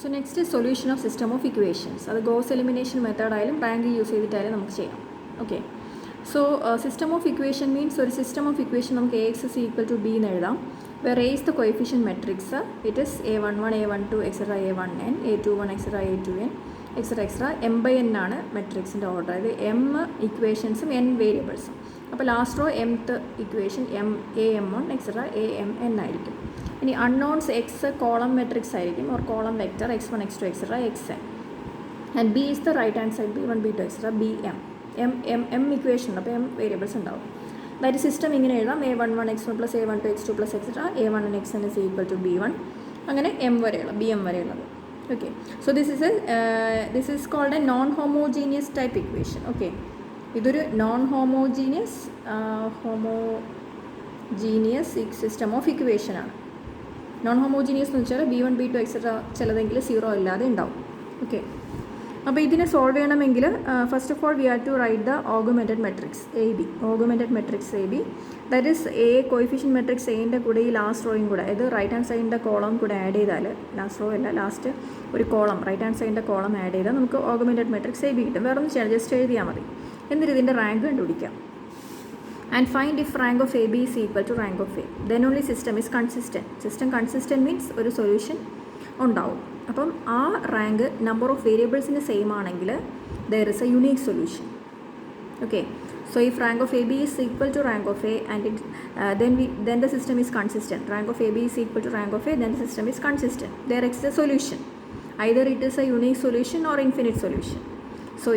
So next solution of system of equations. അത് goes elimination മെത്തേഡായാലും rank use ചെയ്തിട്ടായാലും നമുക്ക് ചെയ്യാം. Okay, so system of equation means ഒരു system of equation നമുക്ക് AX is equal to B എന്ന് എഴുതാം. where A is the coefficient matrix, it is A11, A12, etc. A1n, A21, etc. A2n, etc. etc. M by n ആണ് മെട്രിക്സിൻ്റെ order. അതായത് m ഇക്വേഷൻസും n വേരിയബിൾസും. അപ്പോൾ last raw mth equation AM1, etc. AMn ആയിരിക്കും. ഇനി unknowns X column matrix ആയിരിക്കും, or column vector x1, x2, etc. xn. And B is the right hand side, B1, B2, etc. Bm. m equation ഉണ്ട്, അപ്പോൾ m variables ഉണ്ടാവും. അതായത് system ഇങ്ങനെ എഴുതാം: A11 x1 plus A12 x2 plus etcetera A1 xn is equal to B1. അങ്ങനെ m വരെയുള്ള bm വരെയുള്ളത്. Okay, so this is called a non homogeneous type equation. Okay, ഇതൊരു നോൺ ഹോമോജീനിയസ് സിസ്റ്റം ഓഫ് ഇക്വേഷനാണ്. Non homogeneous എന്ന് വെച്ചാൽ B1, B2 etcetera ചിലതെങ്കിൽ 0 അല്ലാതെ ഉണ്ടാവും. Okay, അപ്പോൾ ഇതിനെ സോൾവ് ചെയ്യണമെങ്കിൽ first of all we have to write the augmented matrix AB. Augmented matrix AB, that is A coefficient matrix എൻ്റെ കൂടെ ഈ ലാസ്റ്റ് റോയും കൂടെ, അതായത് റൈറ്റ് ഹാൻഡ് സൈഡിൻ്റെ കോളം കൂടെ ആഡ് ചെയ്താൽ, ലാസ്റ്റ് റോ അല്ല ലാസ്റ്റ് ഒരു കോളം, റൈറ്റ് ഹാൻഡ് സൈഡിൻ്റെ കോളം ആഡ് ചെയ്താൽ നമുക്ക് ഓഗുമെൻറ്റഡ് മെട്രിക്സ് AB കിട്ടും. വേറെ ഒന്നും ചെയ്യണം, ജസ്റ്റ് എഴുതിയാൽ മതി. എന്നിട്ട് ഇതിൻ്റെ റാങ്ക് കണ്ടുപിടിക്കാം. And find if rank of AB is equal to rank of A. Then only system is consistent. System consistent means ഒരു സൊല്യൂഷൻ ഉണ്ടാവും. അപ്പം ആ റാങ്ക് നമ്പർ ഓഫ് വേരിയബിൾസിന് സെയിം ആണെങ്കിൽ there is a unique solution. Okay, so if rank of AB is equal to rank of A and then the system is consistent. Rank of AB is equal to rank of A, then the system is consistent. There exists a solution. Either it is a unique solution or infinite solution. So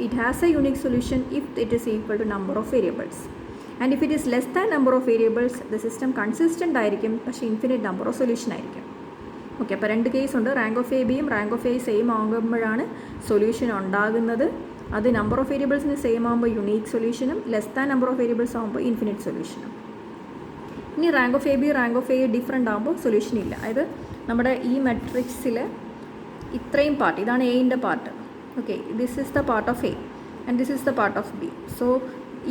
it has a unique solution if it is equal to number of variables. And if it is less than number of variables, the system consistent ആയിരിക്കും, പക്ഷേ infinite number of solution ആയിരിക്കും. Okay, അപ്പോൾ രണ്ട് case ഉണ്ട്. Rank of ABയും rank of A same ആകുമ്പോഴാണ് solution ഉണ്ടാകുന്നത്. അത് നമ്പർ ഓഫ് വേരിയബിൾസിന് സെയിം ആകുമ്പോൾ യുണീക്ക് സൊല്യൂഷനും, less than number of variables ആകുമ്പോൾ ഇൻഫിനിറ്റ് സൊല്യൂഷനും. ഇനി rank of AB rank of A different ആകുമ്പോൾ സൊല്യൂഷൻ ഇല്ല. അതായത് നമ്മുടെ ഈ മെട്രിക്സിൽ ഇത്രയും പാർട്ട്, ഇതാണ് Aൻ്റെ part. Okay, this is the part of A and this is the part of B. So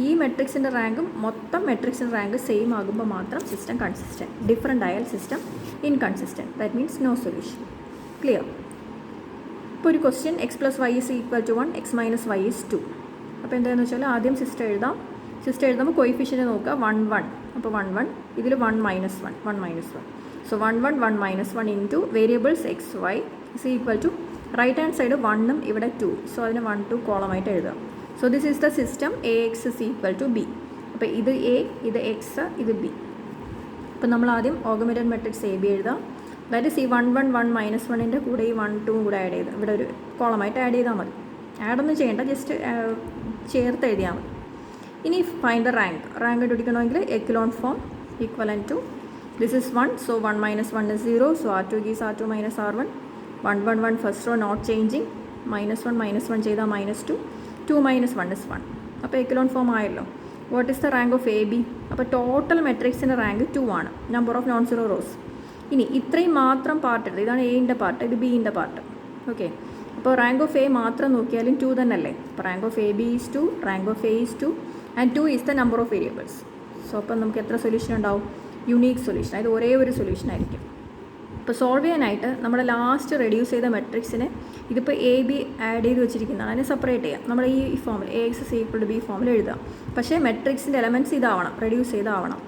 ഈ മെട്രിക്സിൻ്റെ റാങ്കും മൊത്തം മെട്രിക്സിൻ്റെ റാങ്ക് സെയിം ആകുമ്പോൾ മാത്രം സിസ്റ്റം കൺസിസ്റ്റൻറ്റ്. ഡിഫറെൻ്റ് ആയാൽ system inconsistent. That means no solution. Clear? ഇപ്പോൾ ഒരു question x plus Y is equal to 1, x minus Y is 2. അപ്പോൾ എന്താണെന്ന് വെച്ചാൽ ആദ്യം സിസ്റ്റം എഴുതാം. സിസ്റ്റം എഴുതുമ്പോൾ കോയിഫിഷ്യൻ്റ് നോക്കുക 1, 1. അപ്പോൾ 1, 1, ഇതിൽ 1 minus 1, 1 minus 1. So 1, 1, 1 minus 1 into variables X Y is equal to right hand side 1ഉം ഇവിടെ 2. സോ അതിന് 1, 2 കോളമായിട്ട് എഴുതുക. So this is the system AX is equal to B. അപ്പോൾ ഇത് A, ഇത് X, ഇത് B. അപ്പോൾ നമ്മൾ ആദ്യം ഓഗുമെൻറ്റഡ് മെട്രിക്സ് AB എഴുതാം. ദാറ്റ് ഈസ് ഈ 1, 1, 1 മൈനസ് 1ൻ്റെ കൂടെ ഈ 1, 2 കൂടെ ആഡ് ചെയ്ത് ഇവിടെ ഒരു കോളമായിട്ട് ആഡ് ചെയ്താൽ മതി. ആഡൊന്നും ചെയ്യേണ്ട, ജസ്റ്റ് ചേർത്ത് എഴുതിയാൽ മതി. ഇനി ഫൈൻഡ് ദ റാങ്ക്. റാങ്ക് കണ്ടുപിടിക്കണമെങ്കിൽ echelon form equivalent to this is 1, so 1 minus 1 is 0, so R2 is R2 minus R1. 1, 1, 1 first row not changing. Minus 1 ചെയ്താൽ -2, 2 മൈനസ് 1 ഇസ് 1. അപ്പോൾ എക്കലോൺ ഫോം ആയല്ലോ. What is the rank of AB? അപ്പോൾ total മെട്രിക്സിൻ്റെ rank 2 ആണ്, number of non zero rows. ഇനി ഇത്രയും മാത്രം part എടുത്ത്, ഇതാണ് Aൻ്റെ പാർട്ട്, ഇത് Bൻ്റെ പാർട്ട്. ഓക്കെ, അപ്പോൾ റാങ്ക് ഓഫ് A മാത്രം നോക്കിയാലും 2 തന്നെ അല്ലേ. അപ്പോൾ rank of AB is 2, rank of A is 2 and 2 is the number of variables. So അപ്പം നമുക്ക് എത്ര സൊല്യൂഷൻ ഉണ്ടാവും? യുണീക്ക് സൊല്യൂഷൻ, അതായത് ഒരേ ഒരു സൊല്യൂഷൻ ആയിരിക്കും. ഇപ്പോൾ സോൾവ് ചെയ്യാനായിട്ട് നമ്മുടെ ലാസ്റ്റ് റെഡ്യൂസ് ചെയ്ത മെട്രിക്സിനെ, ഇതിപ്പോൾ AB ആഡ് ചെയ്ത് വെച്ചിരിക്കുന്നതാണ്, അതിനെ സെപ്പറേറ്റ് ചെയ്യാം. നമ്മൾ ഈ ഫോമിൽ AX is equal to B ഫോമിൽ എഴുതാം. പക്ഷേ മെട്രിക്സിൻ്റെ എലമെൻറ്റ്സ് ഇതാവണം, റെഡ്യൂസ് ചെയ്താവണം.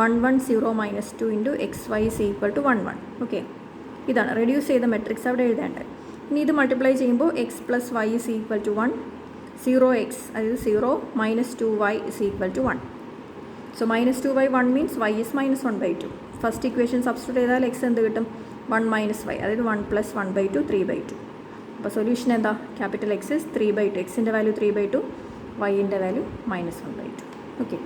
1, 1, 0 minus 2 into XY is equal to 1, 1. Okay, ഇതാണ് റെഡ്യൂസ് ചെയ്ത മെട്രിക്സ് അവിടെ എഴുതേണ്ടത്. ഇനി ഇത് മൾട്ടിപ്ലൈ ചെയ്യുമ്പോൾ x plus Y is equal to 1, 0x അതായത് 0 minus 2y is equal to 1. So minus 2y 1 means y is minus 1/2. First equation substitute ചെയ്താൽ x എന്ത് കിട്ടും? 1 മൈനസ് y, അതായത് 1 പ്ലസ് 1/2, 3/2. അപ്പോൾ സൊല്യൂഷൻ എന്താ? Capital X is 3/2. എക്സിൻ്റെ value 3/2, വൈൻ്റെ value -1/2. Okay.